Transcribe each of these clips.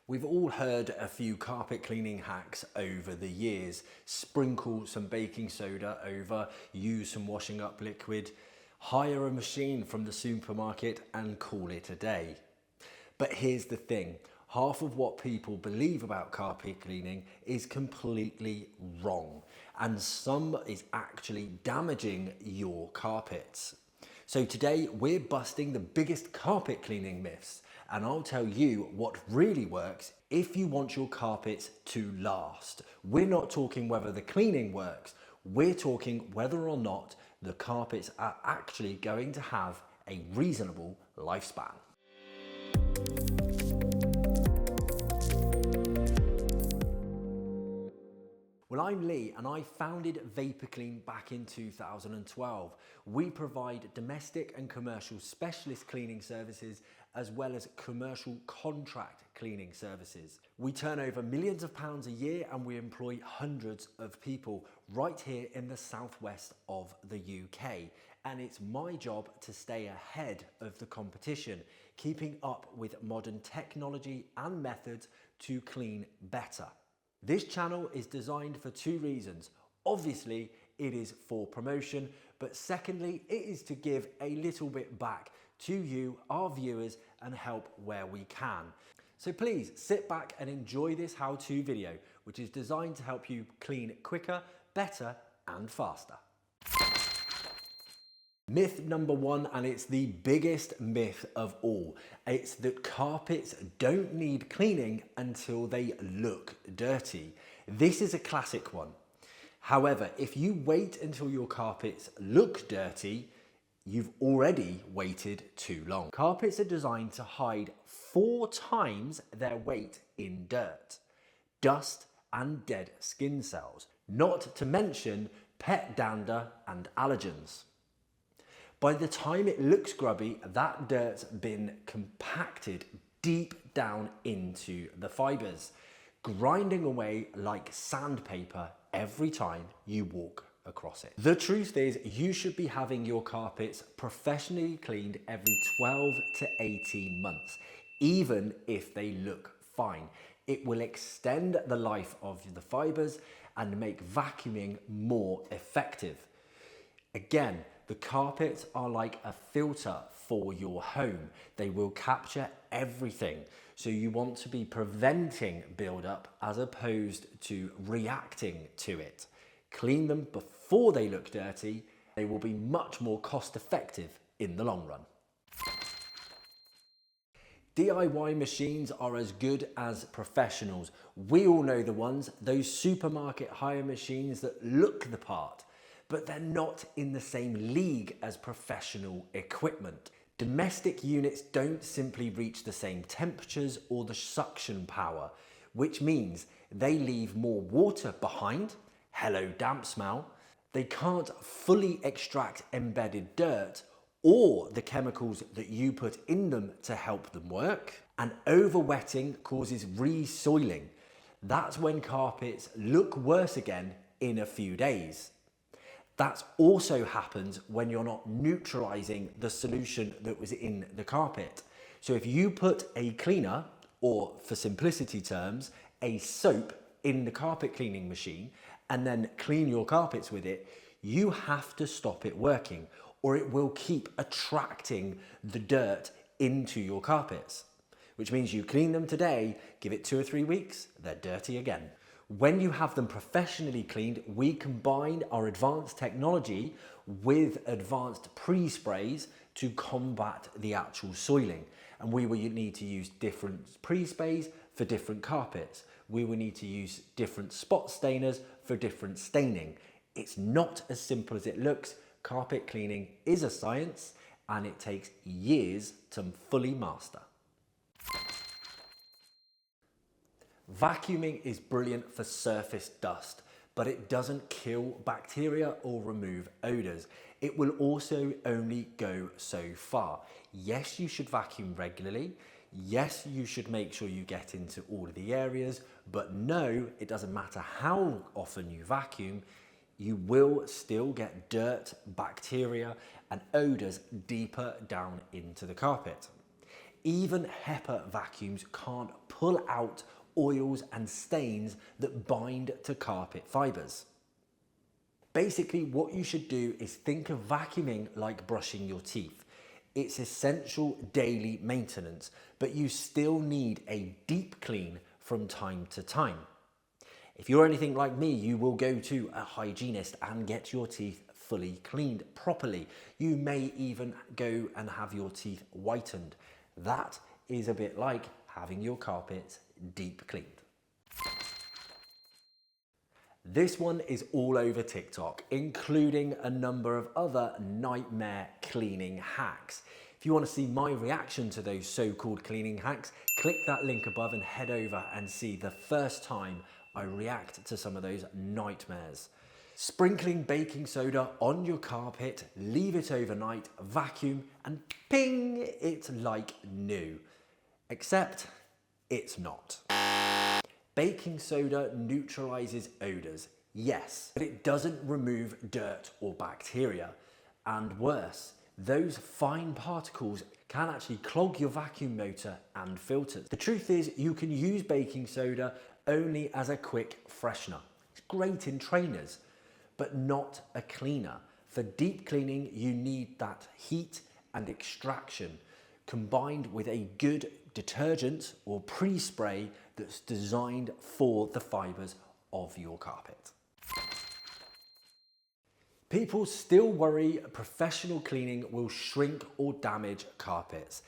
We've all heard a few carpet cleaning hacks over the years. Sprinkle some baking soda over, use some washing up liquid, hire a machine from the supermarket and call it a day. But here's the thing, half of what people believe about carpet cleaning is completely wrong, and some is actually damaging your carpets. So today we're busting the biggest carpet cleaning myths, and I'll tell you what really works if you want your carpets to last. We're not talking whether the cleaning works, we're talking whether or not the carpets are actually going to have a reasonable lifespan. Well, I'm Lee and I founded VaporClean back in 2012. We provide domestic and commercial specialist cleaning services as well as commercial contract cleaning services. We turn over millions of pounds a year and we employ hundreds of people right here in the southwest of the UK. And it's my job to stay ahead of the competition, keeping up with modern technology and methods to clean better. This channel is designed for two reasons. Obviously, it is for promotion, but secondly, it is to give a little bit back to you, our viewers, and help where we can. So please sit back and enjoy this how-to video, which is designed to help you clean quicker, better, and faster. Myth number one, and it's the biggest myth of all. It's that carpets don't need cleaning until they look dirty. This is a classic one. However, if you wait until your carpets look dirty, you've already waited too long. Carpets are designed to hide 4 times their weight in dirt, dust, and dead skin cells, not to mention pet dander and allergens. By the time it looks grubby, that dirt's been compacted deep down into the fibres, grinding away like sandpaper every time you walk across it. The truth is, you should be having your carpets professionally cleaned every 12 to 18 months, even if they look fine. It will extend the life of the fibres and make vacuuming more effective. Again, the carpets are like a filter for your home. They will capture everything. So you want to be preventing buildup as opposed to reacting to it. Clean them before they look dirty. They will be much more cost effective in the long run. DIY machines are as good as professionals. We all know the ones, those supermarket hire machines that look the part, but they're not in the same league as professional equipment. Domestic units don't simply reach the same temperatures or the suction power, which means they leave more water behind. Hello, damp smell. They can't fully extract embedded dirt or the chemicals that you put in them to help them work. And overwetting causes re-soiling. That's when carpets look worse again in a few days. That also happens when you're not neutralizing the solution that was in the carpet. So if you put a cleaner, or for simplicity terms, a soap in the carpet cleaning machine and then clean your carpets with it, you have to stop it working or it will keep attracting the dirt into your carpets. Which means you clean them today, give it 2 or 3 weeks, they're dirty again. When you have them professionally cleaned, we combine our advanced technology with advanced pre-sprays to combat the actual soiling. And we will need to use different pre-sprays for different carpets. We will need to use different spot stainers for different staining. It's not as simple as it looks. Carpet cleaning is a science and it takes years to fully master. Vacuuming is brilliant for surface dust, but it doesn't kill bacteria or remove odours. It will also only go so far. Yes, you should vacuum regularly. Yes, you should make sure you get into all of the areas, but no, it doesn't matter how often you vacuum, you will still get dirt, bacteria, and odours deeper down into the carpet. Even HEPA vacuums can't pull out oils and stains that bind to carpet fibres. Basically, what you should do is think of vacuuming like brushing your teeth. It's essential daily maintenance, but you still need a deep clean from time to time. If you're anything like me, you will go to a hygienist and get your teeth fully cleaned properly. You may even go and have your teeth whitened. That is a bit like having your carpets deep cleaned. This one is all over TikTok, including a number of other nightmare cleaning hacks. If you want to see my reaction to those so-called cleaning hacks, click that link above and head over and see the first time I react to some of those nightmares. Sprinkling baking soda on your carpet, leave it overnight, vacuum, and ping, it's like new. Except it's not. Baking soda neutralizes odors, yes, but it doesn't remove dirt or bacteria. And worse, those fine particles can actually clog your vacuum motor and filters. The truth is, you can use baking soda only as a quick freshener. It's great in trainers, but not a cleaner. For deep cleaning, you need that heat and extraction combined with a good detergent or pre-spray that's designed for the fibres of your carpet. People still worry professional cleaning will shrink or damage carpets.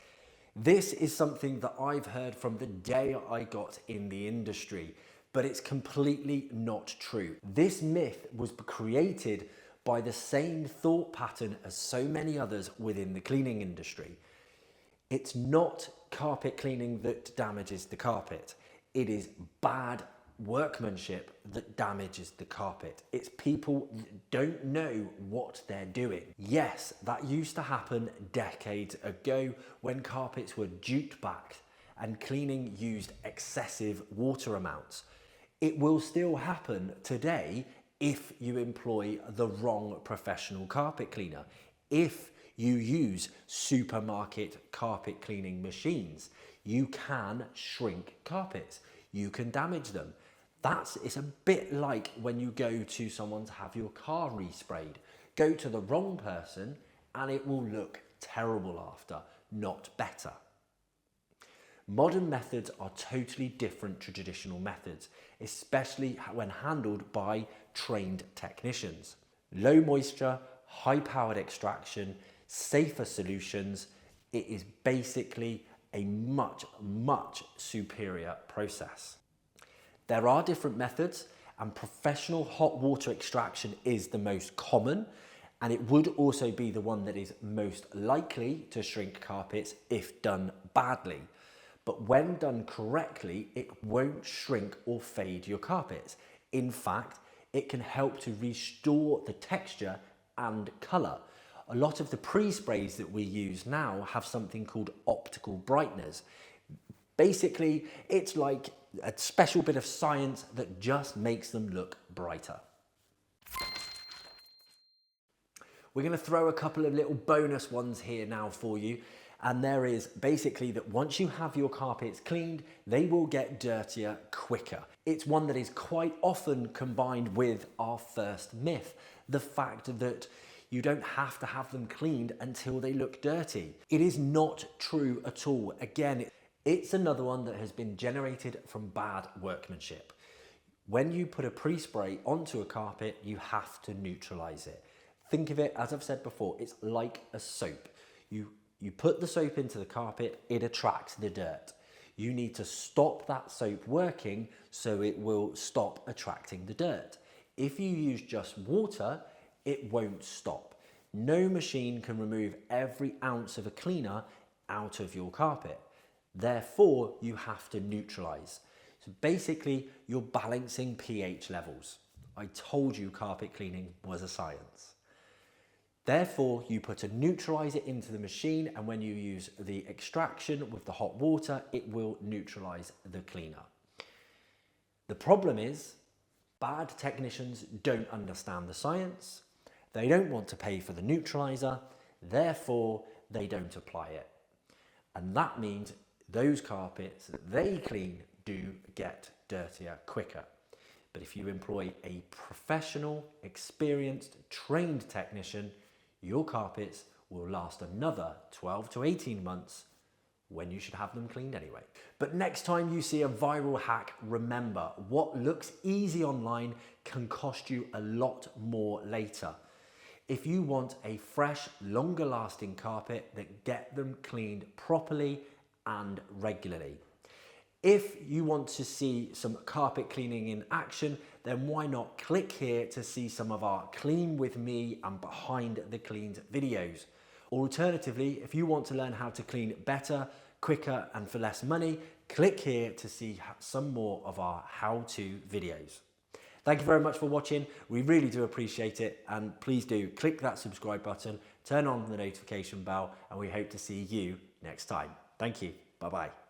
This is something that I've heard from the day I got in the industry, but it's completely not true. This myth was created by the same thought pattern as so many others within the cleaning industry. It's not carpet cleaning that damages the carpet. It is bad workmanship that damages the carpet. It's people that don't know what they're doing. Yes, that used to happen decades ago when carpets were jute backed and cleaning used excessive water amounts. It will still happen today if you employ the wrong professional carpet cleaner. If you use supermarket carpet cleaning machines, you can shrink carpets. You can damage them. It's a bit like when you go to someone to have your car resprayed. Go to the wrong person and it will look terrible after, not better. Modern methods are totally different to traditional methods, especially when handled by trained technicians. Low moisture, high powered extraction, safer solutions. It is basically a much, much superior process. There are different methods, and professional hot water extraction is the most common, and it would also be the one that is most likely to shrink carpets if done badly. But when done correctly, it won't shrink or fade your carpets. In fact, it can help to restore the texture and colour. A lot of the pre-sprays that we use now have something called optical brighteners. Basically, it's like a special bit of science that just makes them look brighter. We're going to throw a couple of little bonus ones here now for you. And there is basically that once you have your carpets cleaned, they will get dirtier quicker. It's one that is quite often combined with our first myth, the fact that you don't have to have them cleaned until they look dirty. It is not true at all. Again, it's another one that has been generated from bad workmanship. When you put a pre-spray onto a carpet, you have to neutralize it. Think of it, as I've said before, it's like a soap. You put the soap into the carpet, it attracts the dirt. You need to stop that soap working so it will stop attracting the dirt. If you use just water, it won't stop. No machine can remove every ounce of a cleaner out of your carpet. Therefore, you have to neutralize. So basically, you're balancing pH levels. I told you carpet cleaning was a science. Therefore, you put a neutralizer into the machine, and when you use the extraction with the hot water, it will neutralize the cleaner. The problem is, bad technicians don't understand the science. They don't want to pay for the neutralizer, therefore they don't apply it. And that means those carpets that they clean do get dirtier quicker. But if you employ a professional, experienced, trained technician, your carpets will last another 12 to 18 months when you should have them cleaned anyway. But next time you see a viral hack, remember, what looks easy online can cost you a lot more later. If you want a fresh, longer lasting carpet, then get them cleaned properly and regularly. If you want to see some carpet cleaning in action, then why not click here to see some of our Clean With Me and Behind the Cleans videos. Alternatively, if you want to learn how to clean better, quicker and for less money, click here to see some more of our how-to videos. Thank you very much for watching. We really do appreciate it, and please do click that subscribe button, turn on the notification bell, and we hope to see you next time. Thank you. Bye-bye.